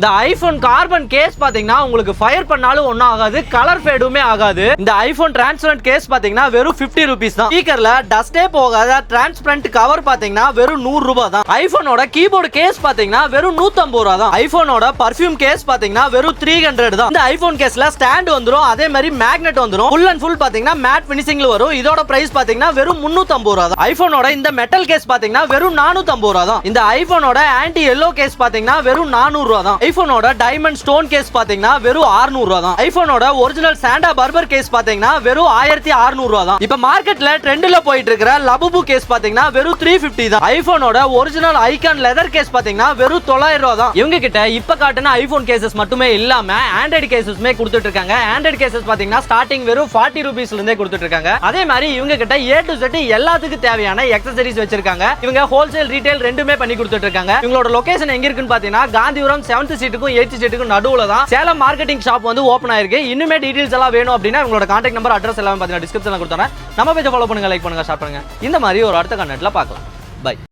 இந்த iPhone carbon case பாத்தீங்கன்னா உங்களுக்கு ஃபயர் பண்ணாலும் ஒன்னும் ஆகாது, கலர் ஃபேடுமே ஆகாது. இந்த ஐபோன் டிரான்ஸ்பரண்ட் கேஸ் பாத்தீங்கன்னா வெறும் 50 ரூபீஸ் தான். ஸ்பீக்கர்ல டஸ்டே போகாத டிரான்ஸ்பரண்ட் கவர் பாத்தீங்கன்னா வெறும் 100 ரூபாய் தான். ஐபோனோட கீபோர்டு கேஸ் பாத்தீங்கன்னா வெறும் 150 ரூபாய் தான். ஐபோனோட பர்ஃபியூம் கேஸ் பாத்தீங்கன்னா வெறும் 300 தான். இந்த ஐபோன் கேஸ்ல ஸ்டாண்ட் வந்துரும், அதே மாதிரி மேக்னெட் வந்துரும். ஃபுல் அண்ட் ஃபுல் பாத்தீங்கன்னா மேட் ஃபினிஷிங்ல வரும். இதோட பிரைஸ் பாத்தீங்கன்னா வெறும் 350 ரூபாய் தான். ஐபோனோட இந்த மெட்டல் கேஸ் பாத்தீங்கன்னா வெறும் 450 ரூபாய் தான். இந்த ஐபோனோட ஆன்டி எல்லோ கேஸ் பாத்தீங்கன்னா வெறும் 400 ரூபாய் தான். ஐபோனோட டைமண்ட் ஸ்டோன் கேஸ் பாத்தீங்கன்னா வெறும் 600 ரூபாய் தான். ஐபோனோட ஒரிஜினல் சாண்டா பர்பர் கேஸ் பாத்தீங்கன்னா வெறும் 1600 ரூபாய் தான். இப்ப மார்க்கெட்ல ட்ரெண்ட்ல போயிட்டு இருக்கிற லபுபு கேஸ் பாத்தீங்கன்னா வெறும் 350 தான். ஐபோனோட ஒரிஜினல் ஐகான் லெதர் கேஸ் பாத்தீங்கன்னா வெறும் 900 ரூபாய் தான். இவங்க கிட்ட இப்ப காட்டுன ஐபோன் கேசஸ் மட்டுமே இல்லாம ஆண்ட்ராய்டு கேசஸ்மே கொடுத்துட்டு இருக்காங்க. ஆண்ட்ராய்டு கேசஸ் பாத்தீங்கன்னா ஸ்டார்டிங் வெறும் 40 ரூபீஸ்ல இருந்தே கொடுத்துட்டு இருக்காங்க. அதே மாதிரி இவங்க கிட்ட A to Z எல்லாத்துக்கும் தேவையான எக்ஸசரிஸ் வச்சிருக்காங்க. இவங்க ஹோல்சேல் ரீட்டைல் ரெண்டுமே பண்ணி கொடுத்துட்டு இருக்காங்க. இவங்களோட லொகேஷன் எங்க இருக்குன்னு பாத்தீங்கன்னா காந்திபுரம் 7th ஸ்ட்ரீட்டுக்கும் 8th ஸ்ட்ரீட்டுக்கும் நடுவுல தான் சேலம் மார்க்கெட்டிங் ஷாப் வந்து ஓபன் ஆயிருக்கு. இன்னுமே டீடைல்ஸ் எல்லாம் வேணும் அப்படின்னா உங்களோட கான்டாக்ட் நம்பர் அட்ரஸ் எல்லாம் பாத்தீங்கன்னா டிஸ்கிரிப்ஷன்ல கொடுத்தறேன். நம்ம பேஜை ஃபாலோ பண்ணுங்க, லைக் பண்ணுங்க, ஷேர் பண்ணுங்க. இந்த மாதிரி ஒரு அடுத்த கண்டென்ட்ல பார்க்கலாம். பை.